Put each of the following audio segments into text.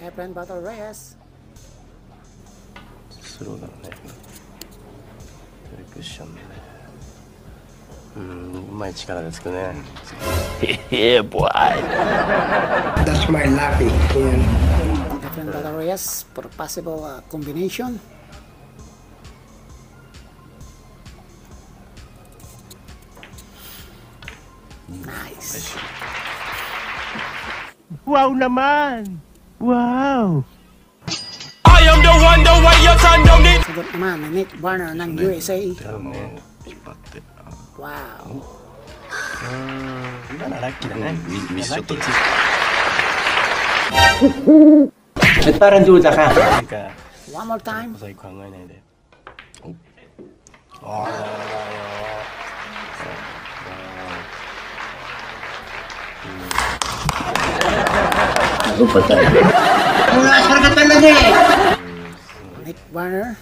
Efren Battle Reyes. スローだろうね。トリクッションね。うまい力ですけどね。へへボーイ。That's my lucky. Efren Battle Reyes for possible combination. Nice. Wow naman! Wow! I am the one, the way your son don't need. Sagot naman ni Nick Barner ng USA. Wow. 今のはラッキーだね。ミスショットです。 Parang duda ka. One more time. 考えないで。Lupa tayo. Karagatan na din. Nick Barner.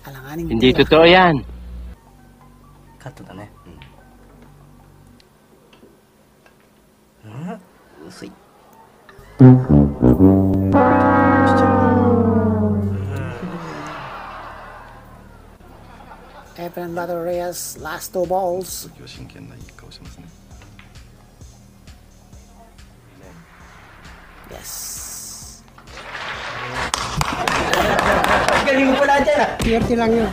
Alanganin Hindi totoo yan. カットだね。薄い。Efren Battle Reyes last two balls. 今日真剣ないい顔してますね。 Yes. Galing mo pala dyan ah. Swerte lang yun.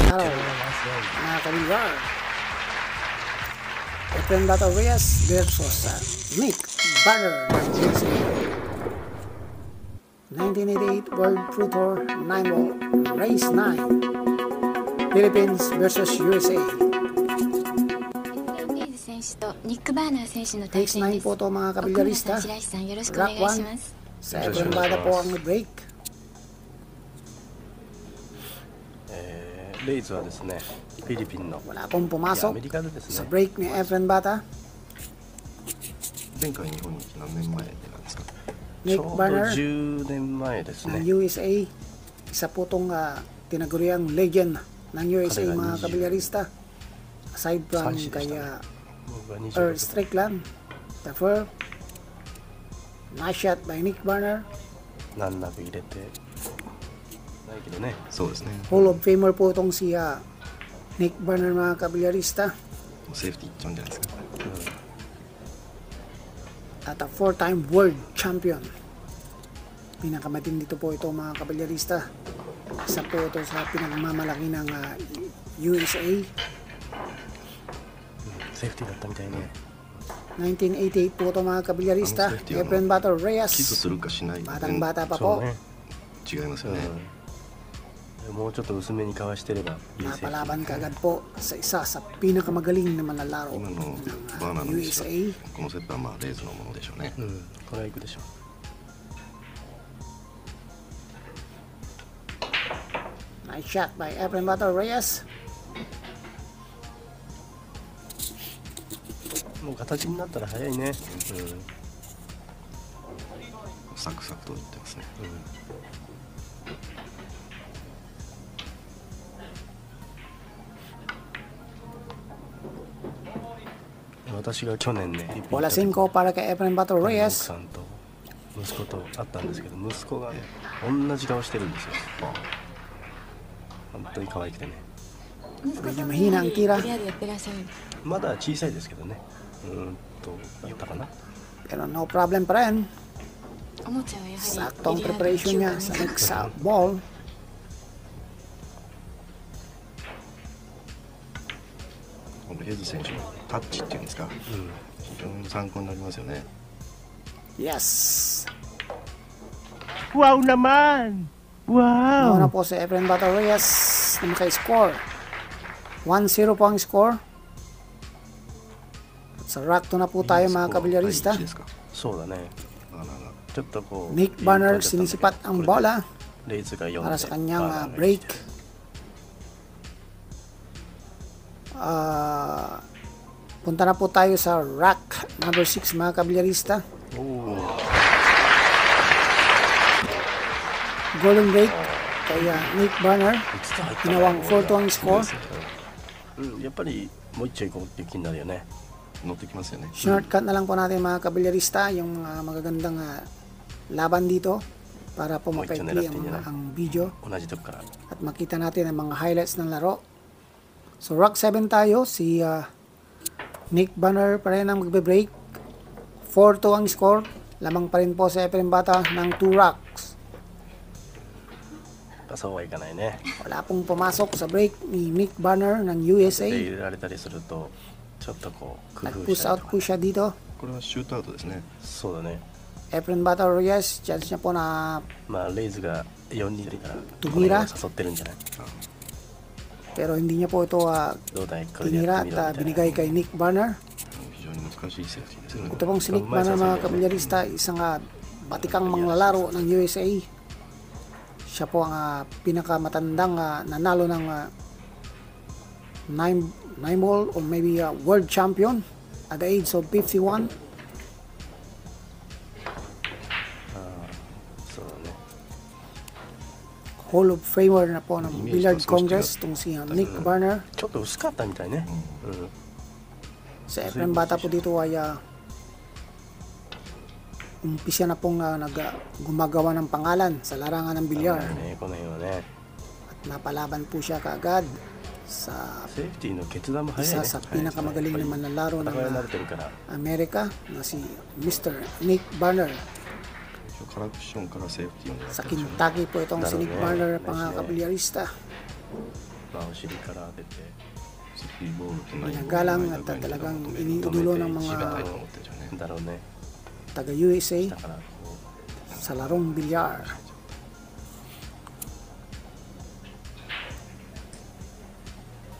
Hello. Mga kaligar. Efren Battle Reyes versus Nick Barner ng USA. 1988 World Pro Tour 9-ball Race 9. Philippines versus USA. ニック・バーナー選手の対 Race 9戦です。po ito mga 奥村 kabilarista. さん、白石さん、よろしくお願いします。 Sa Efren Bata po ang break. レイズはですね、フィリピンの Wala pong ア pumasok メリカでです sa ね、 break ni Efren Bata. 前回日本に来て何年前でなんですか。ち Nick ょうど Barner 10年前ですね。 ng USA. Isa po itong tinaguriang legend ng USA mga kabilarista. Aside from kay 僕は Earl 26 Strickland, the Fur, nice shot by Nick Barner. 難なく入れてないけどね。そうですね。 Hall of Famer po itong si Nick Barner mga kabilarista. セーフティーいっちゃうんじゃないですか。 At a 4-time world champion. Pinakamatindi dito po ito mga kabilarista. Isa po ito sa pinagmamalaki ng USA. セーフティーだったみたいね。 1988 po ito mga kabilarista. Efren Battle キス Reyes. するかしないかで Batang bata pa そう po. ね。違いますよね。もうちょっと薄めにかわしてればいいセーフティー。 Napalaban kaagad po sa isa sa pinakamagaling na manlalaro 今の ng バーナーの位置 USA. このセットはまあレイズのものでしょうね。これはいくでしょう。 Nice shot by Efren Battle Reyes. もう形になったら早いね。サクサクといってますね。私が去年ね、 Bola 5 para kay Efren Battle 奥 Reyes. さんと息子と会ったんですけど、息子がね、同じ顔してるんですよ。本当に可愛くてね。 Medyo mahina ang tira. クリアでやってらっしゃる。まだ小さいですけどね。だったかな。 Pero no problem pa rin. おもちゃはやはり Saktong preparation niya sa next ball. このヘズ選手のタッチっていうんですか。非常に参考になりますよね。 Yes. Wow naman! Wow! Nauna po si Efren Battle Reyes na maka-score. 1-0 po ang score. At sa rack to na po tayo mga kabilarista. 第一ですか。そうだね。バーナーがちょっとこう。 Nick Barner sinisipat ang bola レイズが4 para sa kanyang break. Punta na po tayo sa rack number 6 mga kabilarista. Golden break kay Nick Barner. Ginawang 4-2 ang score. やっぱりもう一丁いこうっていう気になるよね。乗ってきますよね。 Shortcut na lang po natin mga kabilyarista yung magagandang laban dito para po mapaikli ang video 同じとこから at makita natin ang mga highlights ng laro. So Rock 7 tayo, si Nick Banner pa rin ang magbe-break. 4-2 ang score, lamang pa rin po sa Efren Bata ng 2 rocks. そうはいかないね。 Wala pong pumasok sa break ni Nick Banner ng USA. で入れられたりするとちょっとこう工夫 Nag-push したり out と po か。 siya dito. これはシュートアウトですね。 そうだね。 Efren Bata Reyes, chance niya po na まあレイズが4人いるからこ Tumira の誘ってるんじゃない？ pero hindi niya po ito どうだいこれでや tinira ってみろ at みたいな。 binigay kay Nick Banner. 非常に難しいセーフティーですね。 Ito pong si Nick Banner mga kabilyarista, isang batikang manglalaro ng USA. Siya po ang pinakamatandang nanalo ng 9 ball or maybe world champion at the age of 51. そうだね。 Hall of Famer na po ng Billiard Congress itong si Nick Banner. ちょっと薄かったみたいね。うん。 Sa Efren Bata po dito ay umpisa na pong gumagawa ng pangalan sa larangan ng bilyar ねこの辺はね。 at napalaban po siya kaagad sa セーフティーの決断も早い isa ね。 sa pinakamagaling naman na laro 戦い慣 ng れてるから。 Amerika na si Mr. Nick Banner. カラクションからセーフティーを狙っ Sa たんでしょうね。 Kentucky po itong si Nick Laro Banner, niya. mga Nice kabilyarista. まあお尻から当てて。 スリーボールとナインボールの Ginagalang 間 at ぐらいに talagang 止めて iniudulo ng 止めて mga たいと思ってるんでしょうね。だろうね。 taga USA だからこ sa larong bilyar.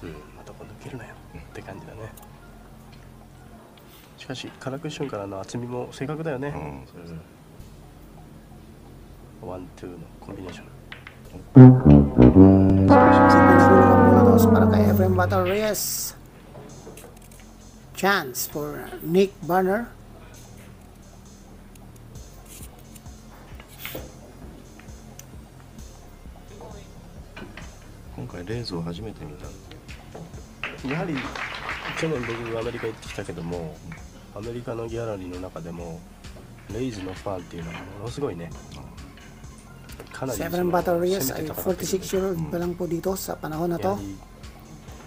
う、またこ抜けるなよって感じだね。しかしカラクションからの厚みも正確だよね。ワン・ツーのコンビネーション。 Pinahulog ang bola dos para kay Efren Bata Reyes. Chance for Nick Banner. 今回レイズを初めて見た。やはり去年僕アメリカ行ってきたけども、アメリカのギャラリーの中でもレイズのファンっていうのはものすごいね。かなり Si Efren Bata Reyes 攻め ay て戦ってる 46 year old pa lang po dito sa panahon na やは to. り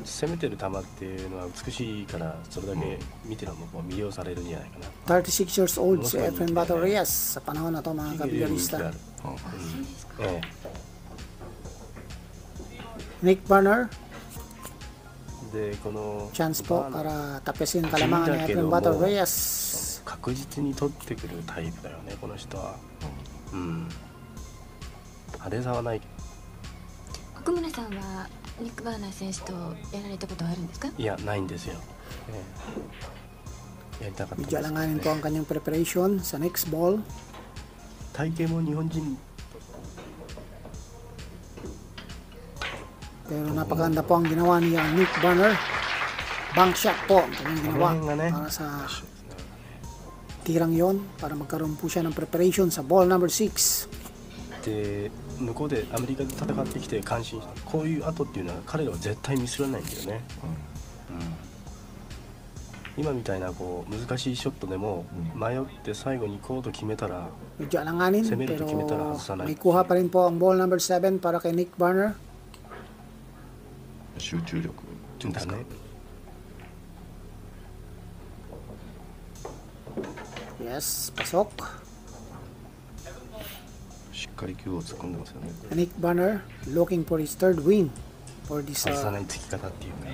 攻めてる球っていうのは美しいからそれだけ見てるのも魅了されるんじゃないかな。 36 years old si Efren Bata Reyes sa panahon na to, mga 逃げるように人気 kabilyarista. がある。え Nick Banner, え、でこの chance po バーナー para tapisin kalamangan ni Efren Bata Reyes. 確実に取ってくるタイプだよねこの人は。うん派手さはないけど。奥村さんはニック・バーナー選手とやられたことはあるんですか？いやないんですよ。やりたかったんです Medyo けど alanganin ね po ang kanyang preparation sa next ball. 体型も日本人 Pero napakaganda po ang ginawa ni Nick Banner. Bank shot po ang kanyang ginawa para sa tirang yon para magkaroon po siya ng preparation sa ball number 6. で向こうでアメリカで戦ってきて感心したこういう後っていうのは彼らは絶対ミスらないんだよね。今みたいなこう難しいショットでも迷って最後にコード決めたら Medyo alanganin Semero pero Kimitara, Hasanay. may kuha pa rin po ang ball number 7 para kay Nick Banner. 集中力っていうんですか。だね。 Yes, pasok. しっかり球を突っ込んでますよね。 Nick Banner looking for his third win for this 外さないつき方っていうか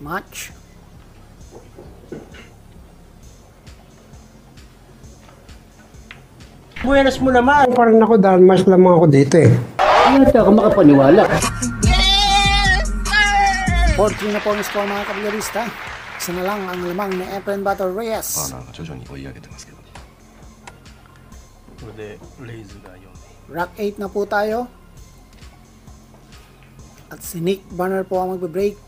match. Buenas mo naman. Parang ako dahil mas lamang ako dito eh. Ayaw ka makapaniwala. 4-3 na po ang score, mga kabilyarista. Isa na lang ang lamang ni Efren Bata あ Reyes. なんか徐々に追い上げてますけど。これでレイズが4 Rock 8 na po tayo. At si Nick Banner po ang magbe-break.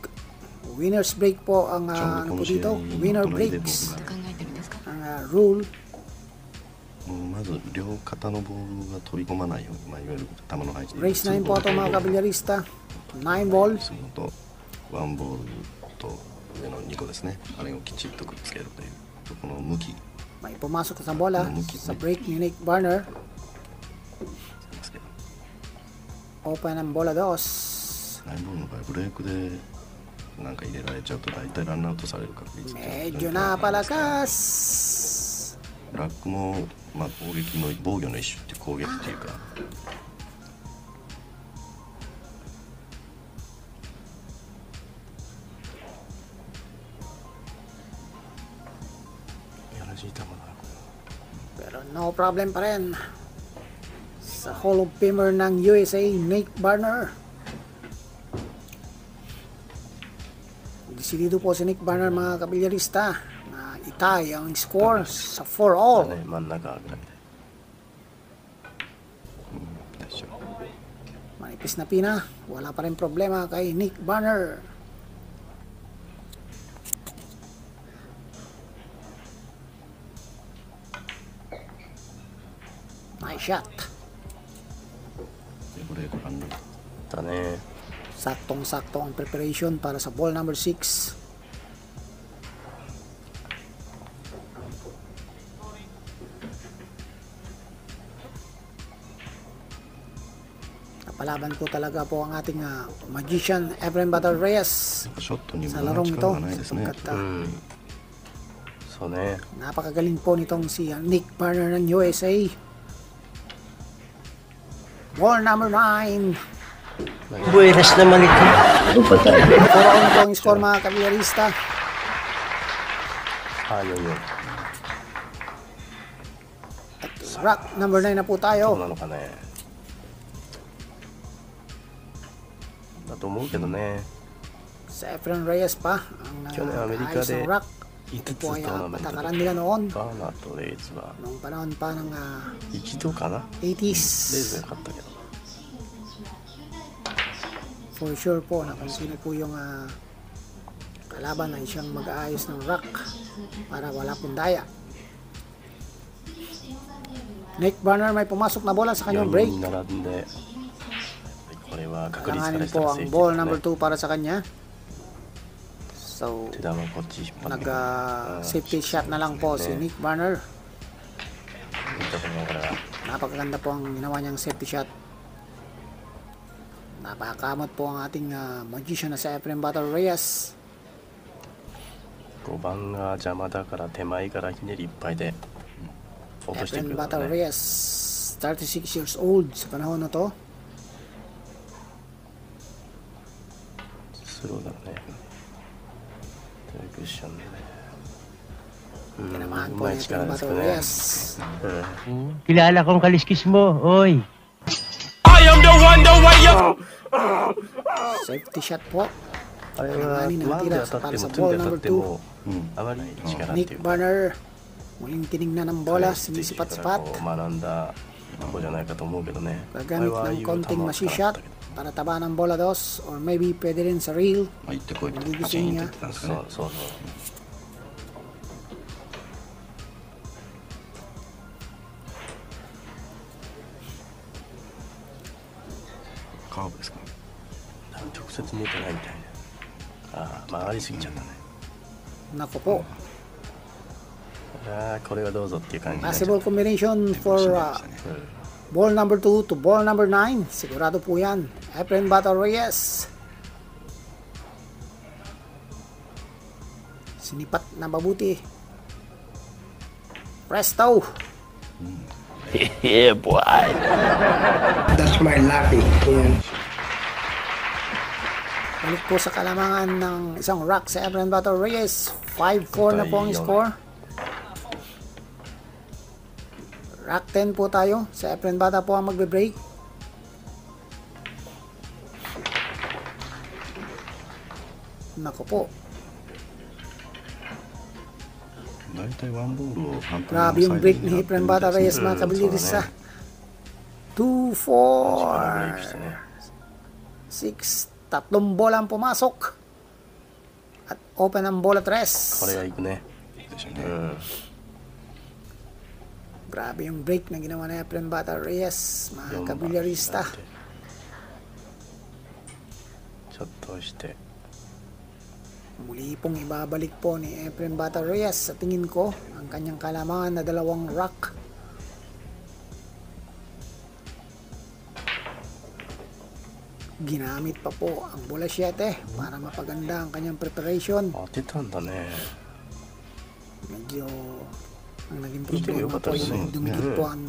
Winner's break po ang ano po dito. Winner breaks と考えてるんですか？ ang rule. まず両肩のボールが飛び込まないように、まあ、いわゆる球の配置 Race 9 po ito, mga kabilyarista. 9 ball. するのとワンボールと上の2個ですね、あれをきちっとくっつけるというとこの向き May pumasok na sa bola sa break ni Nick Barner. ですけど、 Open ang bola 2. ナインボールの場合ブレイクでなんか入れられちゃうと大体ランアウトされる確率って Medyo napalakas. ラックも、まあ、攻撃の防御の一種っていう攻撃っていうか、やらしい球だなこ Pero no problem pa rin sa Hall of Famer ng USA, Nick Barner. Desidido po si Nick Barner, mga kabilyarista, na itay ang score sa 4-all. れ。真ん中ぐらいで。大丈夫。 Manipis na pina, wala pa rin problema kay Nick Barner. Nice shot. でブレイクランアウト。だね。 Saktong-sakto ang preparation para sa ball number 6. Kapalaban po talaga po ang ating magician Efren Battle Reyes ショットに sa 無駄な larong 力 ito がないですね。 sapagkat そうね。 napakagaling po nitong si Nick Barner ng USA. Ball number 9. Buenas naman ito. Ano ba tayo? 4-all po ang score, mga kabilyarista. ああ、いよいよ。 At rock number 9 na po どう tayo. なのかね。だと思うけどね。 Sa Efren Reyes pa ang 去年アメリカ ayos で ng rock. 5 Ito つ po ト ay ーナメント patakaran で nila noon バーナーとレイズは noong panahon pa ng 一度かな。レイズ 80s. が勝ったけど。 For sure po na kung sino po yung kalaban ay siyang mag-aayos ng rock para wala pong daya. Nick Barner, may pumasok na bola sa 4 kanyang break. 人並んで、これは確率から Kalanganin した po ら ang セーフ ball です number ね。 2 para sa kanya. So, 手玉こっち引っ張って。 safety shot na lang po si Nick Barner. いいところから。 Napakaganda po ang ginawa niyang safety shot. Napakamot po ang ating magician na sa Efren Battle Reyes. 5番が邪魔だから手前からひねりいっぱいで落としてく Efren るから Battle ね。 Reyes, 36 years old sa panahon na to. スローだね。テレクッションでね。Tinamaan う po まい ni 力 Efren です Battle ね。 Reyes. Kilala kong kaliskis mo, oy. I am the one, the way you. Safety shot po. あれはワンで当たってもツーで当たってもあまり力ってい Nick うか。 Barner, muling tinignan ng bola, こ sinisipat-sipat. う学んだとこじゃないかと思うけどね。 Gagamit ng konting machine shot para taba ng bola 2 or maybe pwede rin sa reel. まあ行ってこいと Hindi パチ gusto ンって niya. 言ってたんですかね。そうそうそう。カーブですか。直接見えてないみたいな。ああ、曲がりすぎちゃったね。 Nako po. ああ、これはどうぞっていう感じになっちゃった Possible combination for 締めましたね。 ball number 2 to ball number 9. Sigurado po yan. Efren Battle Reyes. Sinipat na mabuti. Presto! Yeah, boy. That's my lucky. Yan. Balik po sa kalamangan ng isang rock sa Efren Battle Reyes. 5-4 na po ang score. Rock 10 po tayo. Sa Efren Bata po ang magbe-break. Nako po. 大体ワンボールを反対 Grabe yung break ni Efren Bata Reyes, mga kabilis sa 2-4 力ブレイクしてね。 6, tatlong bola ang pumasok at open ang bola これ 3. がいくね。でしょうね。Grabe yung break na ginawa ni Efren Bata Reyes, mga kabilyarista. ちょっと押して。Muli pong ibabalik po ni Efren Bata Reyes sa tingin ko ang kanyang kalamangan na dalawang rock. Ginamit pa po ang bola 7 para mapaganda ang kanyang preparation. 当てたんだね。 Medyo ang naging Hindi problema ko po yung yung dumikit po ang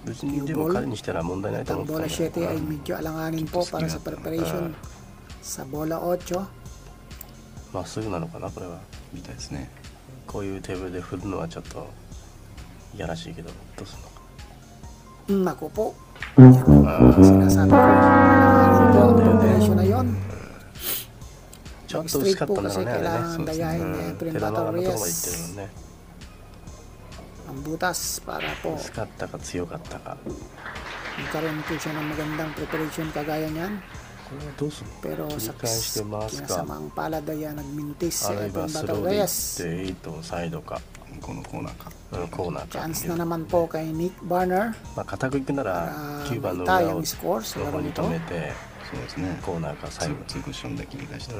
別にでも彼にしたら問題ないと ang 思った bola んだ 7 ay medyo alanganin po para sa preparation. Sa bola 8, まっすぐなのかなこれは。みたいですね。こういうテーブルで振るのはちょっといやらしいけど、どうするのか。 naku po. Sinasabi ko, alanganin po ang preparation na yon. ちょっと薄かったんだろうね、あれね。 Kailangan dayahin ni うん Efren 手 Bata 玉のとこまで行ってる Reyes もんね。 ang butas para po 薄かったか強かったか。 magkaroon po siya ng magandang preparation kagaya niyan. これはどうするの？ Pero 繰り sa 返して回すか、 kinasamaang palad ay nagmintis si あるいは Efren ス Bata ローで行 Reyes. って8サイドか、このコーナーか。コーナーか。 Chance na naman po kay Nick Barner まあ固く行くなら9番の tayo 裏を ang score sa そこ laro に nito. 止めて、そうですね。コーナーか最後。ツークッションで切り返して。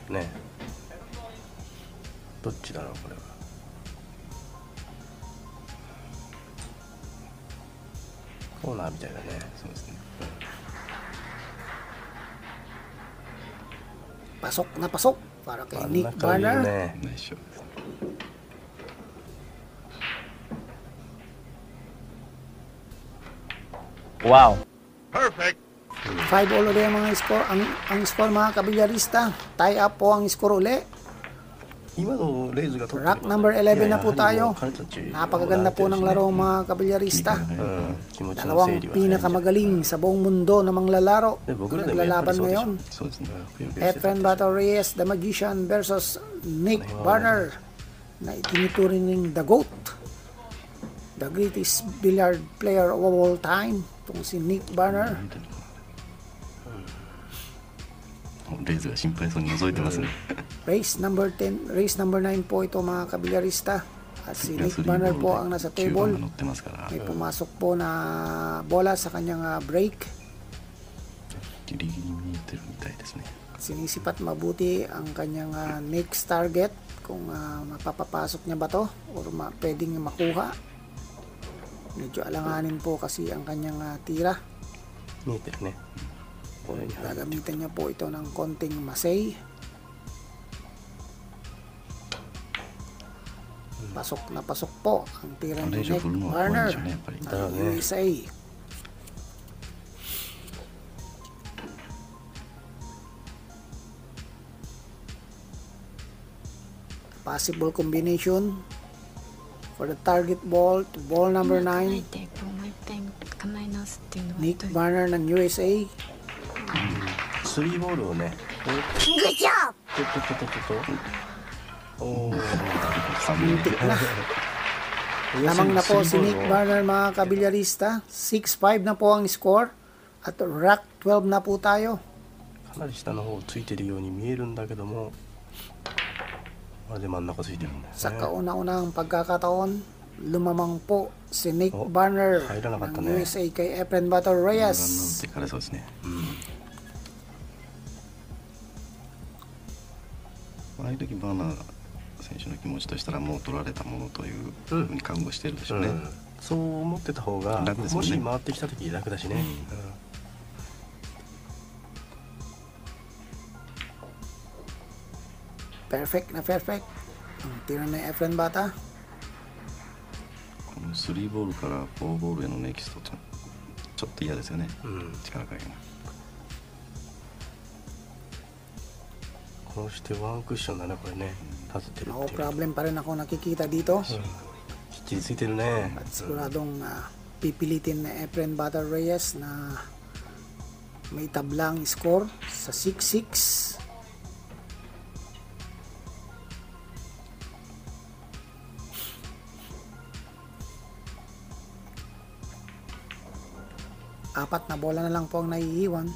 ね。どっちだろうこれは。コーナーみたいだね。そうですね。 Pasok na pasok para kay 真ん Nick 中いる Barner. ね。ナイスショットです。 Wow. 5 all ulit ang mga score. Ang score mga kabilyarista. Tie up po ang score uli. 今のレイズが取って Rack number 11 na po tayo. 彼たち Napakaganda po ng laro mga kabilyarista. 気持ちの整 Dalawang 理は pinakamagaling sa buong mundo na mga lalaro Eh, na Bogora de Mayapal naglalaban Solis. ngayon. そうですね。 Efren Bata Reyes, The Magician versus Nick Barner na itinuturing The GOAT, the greatest billiard player of all time, itong si Nick Barner. レイズが心配そうに覗いてますね。 Race number 10, race number 9 po ito mga kabilyarista. At si Nick Barner po ang nasa 9番 table. が乗ってますから、 May pumasok po na bola sa kanyang break. ギリギリ見えてるみたいですね。 Sinisipat mabuti ang kanyang next target kung mapapapasok niya ba to or pwedeng makuha. Medyo alanganin po kasi ang kanyang tira. 見えてるね。これに入る。 Gagamitan niya po ito ng konting masay. Pasok na pasok po ang tira これ ni 以上 Nick 振るのは怖い Barner でしょうね、やっぱり。 ng USA. Possible combination for the target ball to ball number 考え 9. てこうもう一遍構え直すっていうのは Nick どういう Barner ng USA. スリーボールをね。ちょっと。おお。 Muntik na. Lamang na po si Nick Barner mga kabilyarista. 6-5 na po ang score. At rack 12 na po tayo. かなり下の方ついてるように見えるんだけども、あれで真ん中ついてるんだよね。 Sa kauna-unang pagkakataon, lumamang po si Nick Oh, Barner kailan na kata ng na eh. USA kay Efren Bata ランナー Reyes. ってからそうですね。ああいう時バーナー選手の気持ちとしたらもう取られたものというふうに覚悟してるでしょうね。そう思ってた方が楽ですもんねもし回ってきた時楽だしね。Perfect na perfect. Ang tira ni Efren Bata. この3ボールから4ボールへのネキストちょっと嫌ですよね。力加減が。こうしてワンクッションだねこれね。立ててる No っていう。 problem pa rin ako nakikita dito. きっちりついてるね。 At siguradong pipilitin na Efren Bata Reyes na may tablang score sa 6-6. Apat na bola na lang po ang naiiwan.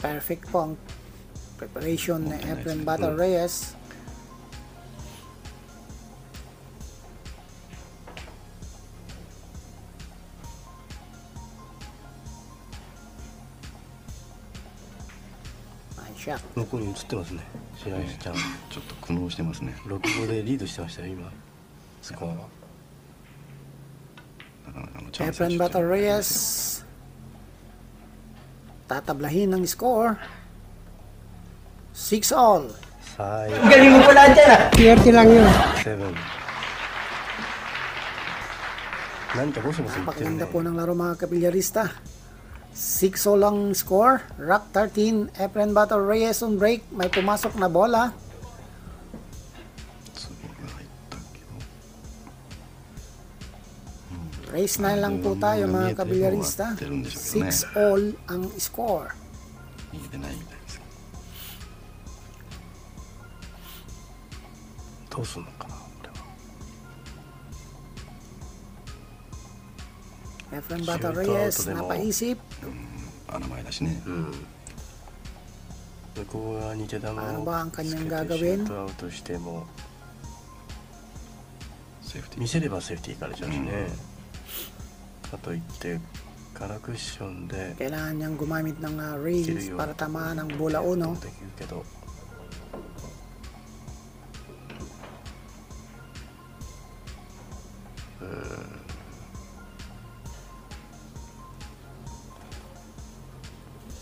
Perfect po ang preparation ni Efren Bata Reyes. shot. 向こうに映ってますね、白石ちゃん。ちょっと苦悩してますね。 6-5でリードしてましたよ今、スコアは。なかなかのチャンス Efren Battle Reyes tatablahin ng score. 6-all. さあ、Galing mo pala dyan ah. Swerte lang yun. 7。何かボソボソ言ってるね Napakaganda。po ng laro mga kabilyarista. 6-all ang score. Rock 13, Efren Battle Reyes on break. May pumasok na bola. ツボが入ったけど、 Race 9 lang po tayo mga kabilyarista. 6-all ang score. 見えてないみたいです。どうすんのかなこれは。 Efren Battle Reyes Shoot out napaisip. 穴前だしね。向こう側に手玉 Ano を ba ang つけて kanyang シュ gagawin? ートアウトしてもセーフティー。見せればセーフティーいかれちゃうしね。かといってカラクッションで Kailangan niyang gumamit ng いけ range るよ para tamaan ang bola uno. できるけど。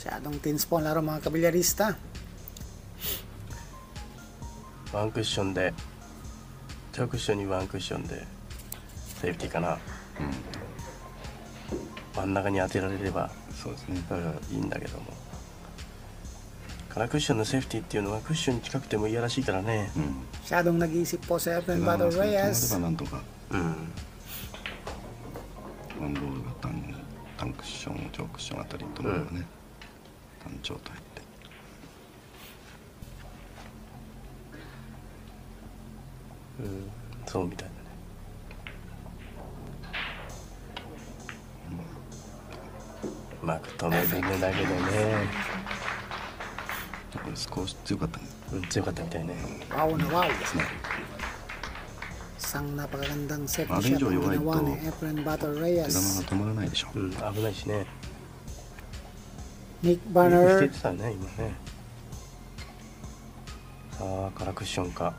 Masyadong tense po ang laro mga kabilyarista. ワンクッションで2クッションにワンクッションでセーフティーかな。真ん中に当てられればそうですね。いいんだけども、カラクッションのセーフティーっていうのはクッションに近くてもいやらしいからね。Masyadong nag-iisip po sa Efren Battle 止まれ Reyes. ばなんとかうん。ワンロールが単クッション、長クッションあたりに止まればね、単調と入って。そうみたいだね。うまく止めるんだけどね。これ少し強かったね。強かったみたいね。 Wow na wow. ですね。 Isang napakagandang set Ano shot yung ang ginawa ito? ni Efren Battle 手玉が Reyes. 止まらないでしょ。危ないしね。 Nick よく Banner してたね今ね。さあカラクッションか。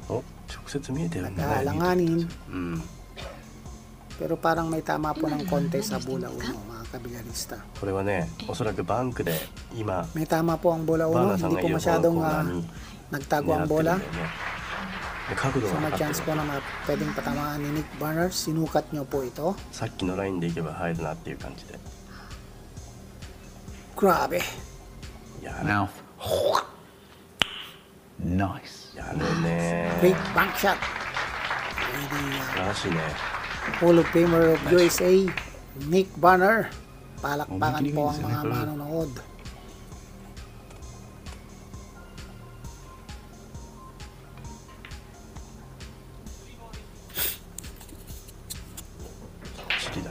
お、直接見えてるんだね。 nag-aalanganin. うん。 Pero parang may tama po ng konti sa bola uno mga kabilyarista. これはね、おそらくバンクで今 May tama po ang bola バー uno. ナーさん Hindi が po いる方 masyadong 向側に nagtago 狙 ang ってるんだ bola. よね。で角度 So が may 測って chance る po na pwedeng patamaan ni Nick Banner. Sinukat nyo po ito. さっきのラインでいけば入るなっていう感じで。 Grabe. やる Now. Nice. やるね。 Great bank shot. 素晴らしいね。 Hall of Famer of USA, Nick Banner. Palakpakan po ang mga manonood. チリだ。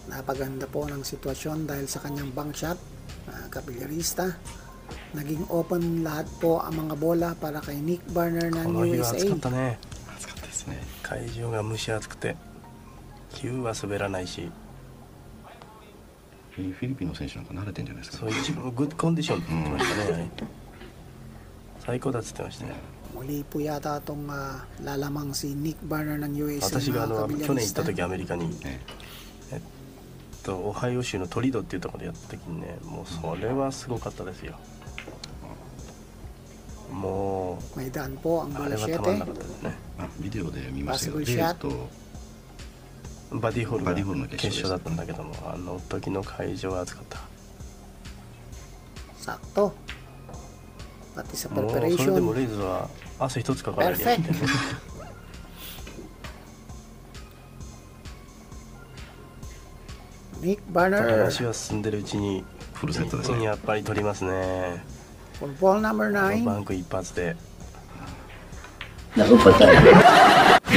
Napaganda po ng sitwasyon dahil sa kanyang bank shot. Kabilyarista. Naging open lahat po ang mga bola para kay Nick Banner こ ng の日は暑 USA. かったね。暑かったですね。会場が蒸し暑くて、球は滑らないし、フィリピンの選手なんか慣れてんじゃないですか。そう一番グッドコンディションって言ってましたね。最高だっつってましたね。 Muli po yata itong lalamang si Nick Banner ng USA 私が mga 去年行った kabilyarista. 時アメリカに、オハイオ州のトリドっていうところでやった時にね、もうそれはすごかったですよ。も May daan po ang うあれ bola はたまんな 7. かったですね。ビデオで見ましたよ。 Possible レー shot. スとバディホールバディホールがの決勝です決勝だったんだけども、あの時の会場は暑かった。 Sakto. Pati sa もうそれでも preparation. レイズは汗一つかからないでやってね。 Nick Banner. 話は進んでるうちにフルセットですね。やっぱり取りますね。 For ball number バ 9. ンク一発で。 Naku, patay.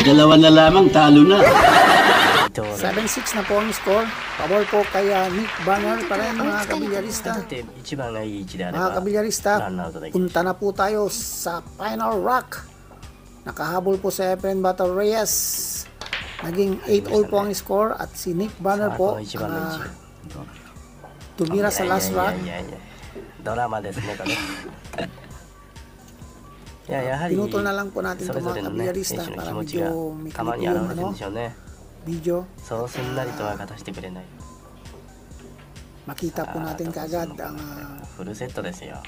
Dalawa na lamang, talo na. 7-6 na po ang score. Pabor po kay Nick Banner pa rin mga kabilyarista. 一番がいい位置であれ Mga ば kabilyarista, ランナーアウトできる。 punta na po tayo sa final rock. Nakahabol po sa Efren Battle Reyes. Naging 8-all po ang score at si Nick Banner さあこ po の一番の位置 tumira sa last round. いやいやいやドラマですねこれいややはり Pinutol na lang po natin それ itong ぞ mga れのね kabilyarista 選手の para 気持ちが medyo may たまに kalito 現 yung れてるんでしょうね video. そうすんなりとは勝たせてくれない Makita po natin kaagad ang フルセットですよ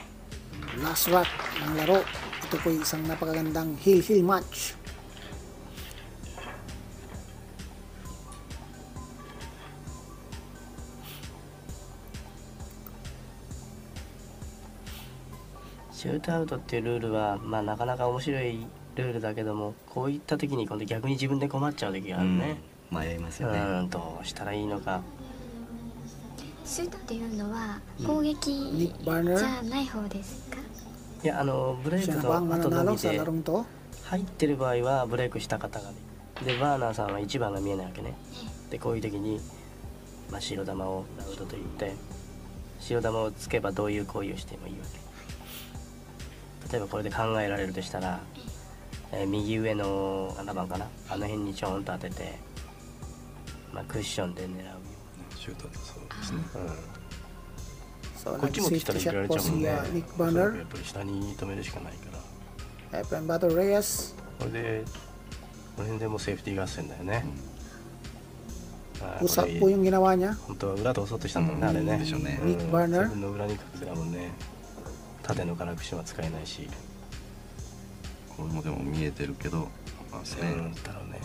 last round ng laro. Ito po isang napakagandang heel-heel match.「シュートアウト」っていうルールはまあなかなか面白いルールだけどもこういった時に今度逆に自分で困っちゃう時があるね、迷いますうよね。んどうしたらいいのかシュートっていうのは攻撃 Nick じ Banner, ゃない方ですか？いやブレイ siya ク na の ba ang 後の mananalo み sa で larong to? 入ってる場合はブレイクした方がねでバーナーさんは1番が見えないわけねでこういう時に、まあ、白玉をラウドと言って白玉をつけばどういう行為をしてもいいわけ例えばこれで考えられるとしたら、右上の7番かなあの辺にちょんと当てて、まあ、クッションで狙うよシュートだとそうですね。 So, こっち持ってきたら nag-safety 入れら shot れちゃ po うもん si ね Nick それ Banner. やっぱり下に止めるしかないから Efren Battle Reyes. これでこの辺でもうセーフティー合戦だよね、あー Usap こ po れ yung ginawa niya. 本当は裏通そうとしたんだろうね、あれねでしょうね。 Nick Banner. 自分の裏に隠せだもんね縦のからくしは使えないしこれもでも見えてるけど、まあね。だろうね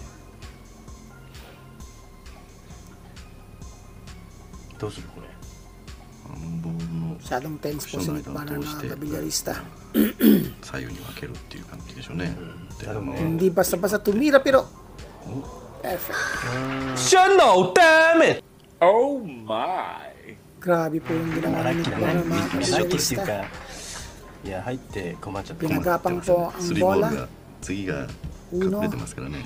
どうするこれボールの Masyadong tense po si Nick Banner na kabilyarista. 左右に分けるっていう感じでしょうね。でだろうね Hindi basta-basta tumira pero perfect. Shano, damn it! Oh my! Grabe po yung ラ ginawa ni ッキ Nick ーだね Banner mga ミスショットっていう kabilyarista. かいや入って困っちゃった、 Pinagapang po ang スリーボール bola が次が隠れてますからね。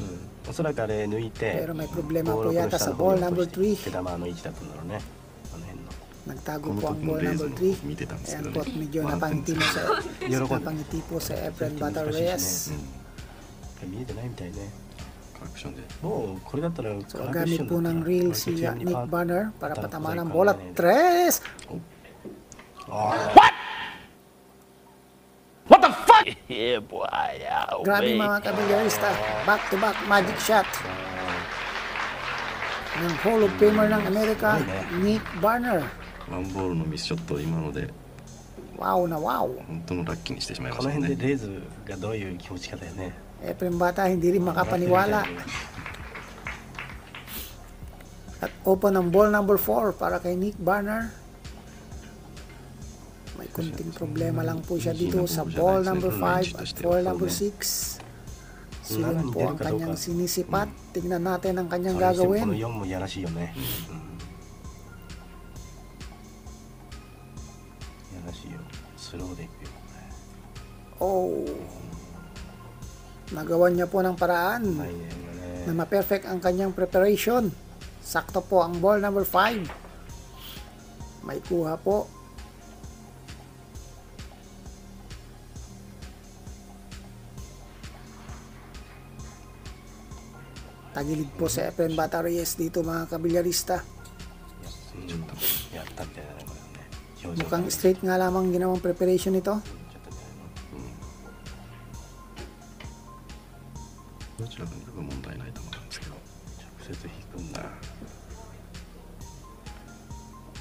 おそらくあれ抜いて pero may problema ボー po ルを yata 下 sa の方 ball に number 落として 3. 手玉の位置だったんだろうねあの辺の Nagtago この po ang 時の ball レー number ズも 3. 見てたんですけ Ayan ど po ね at。medyo 笑ってん napangiti です mo よ sa 喜んで napangiti po sa Efren Battle 難しいしね Reyes. 見えてないみたいねカラクションで。もうこれだったら So カラクシ gamit ョン po だったら ng reel 割と si 強めに Nick パッ Banner para た patamaan だ ng 小 bola. 細い感じね Tres! What the fuck? Grabe mga kabilyarista. Back to back magic shot. Ng Hall of Famer ng Amerika, Nick Banner. ワンボールのミスショットを今ので Wow na wow. 本当のラッキーにしてしまいまこのしたね。辺でレーズがどういう気持ちかだよね Efren Bata hindi rin makapaniwala. At open ang ball number 4 para kay Nick Banner. May kunting problema lang po siya dito sa ball number 5 at 4 number 6. Silong po ang kanyang sinisipat. Tingnan natin ang kanyang それにしてもこの gagawin. 4もいやらしいよね、いやらしいよスローでいくよ Oh. Nagawa niya po ng paraan うまいね今ね na ma-perfect ang kanyang preparation. Sakto po ang ball number 5. May kuha po. Tagilid po sa Efren Bata Reyes dito mga kabilyarista. やったみたいだねこれね表情 Mukhang straight nga lamang ginawang preparation nito. どちらかにかく問題ないと思うんですけど。直接引くんだ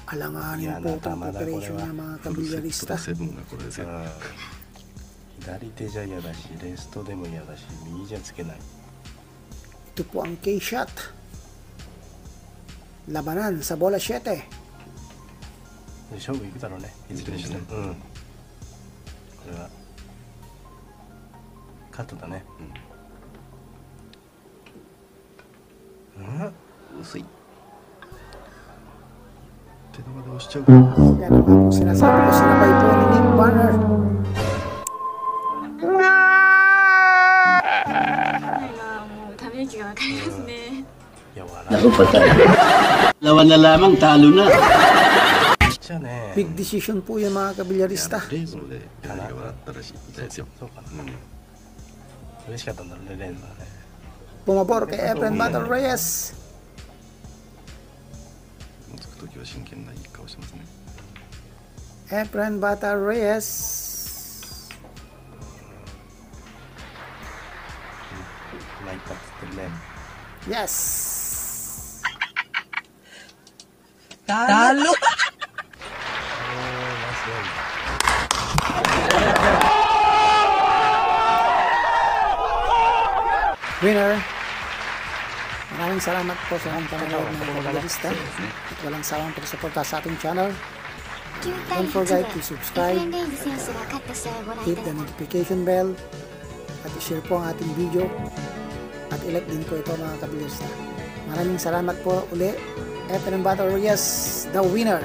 Alanganin po itong preparation ng mga フルセット kabilyarista. でセブンがこれですよ。左手じゃ嫌だしレストでも嫌だし右じゃつけない Ito po ang K-shot. Labanan sa bola 7. 勝負いくだろうねいずれにしてもこれはカットだね薄い。手玉で押しちゃう。 Yan ang po sinasabi ko, sinabay po ni Nick Banner. もうため息がわかりますね。いや笑 Naku, patay. Lawan na lamang, talo na. っちゃね Big decision po yung mga kabilyarista. レーズンで笑ったらしいみたいですよ。そうかな嬉しかったんだろうね、レンズはね。 Pumabor kay Efren Battle Reyes. もうつく時は真剣ないい顔してますね。 Efren Battle Reyes. 今言ったっつってるね。 Yes. Winner. Maraming salamat po sa inyong panonood ng Kabalista at walang sawang pagsuporta sa ating channel. 9対 Don't 8 forget で to エ subscribe, フレン・レイズ選手が勝った試合をご覧い hit た the だき notification bell, at i-share po ang ating video at i-like din po ito mga Kabalista. Maraming salamat po uli. Efren Battle Reyes, the winner.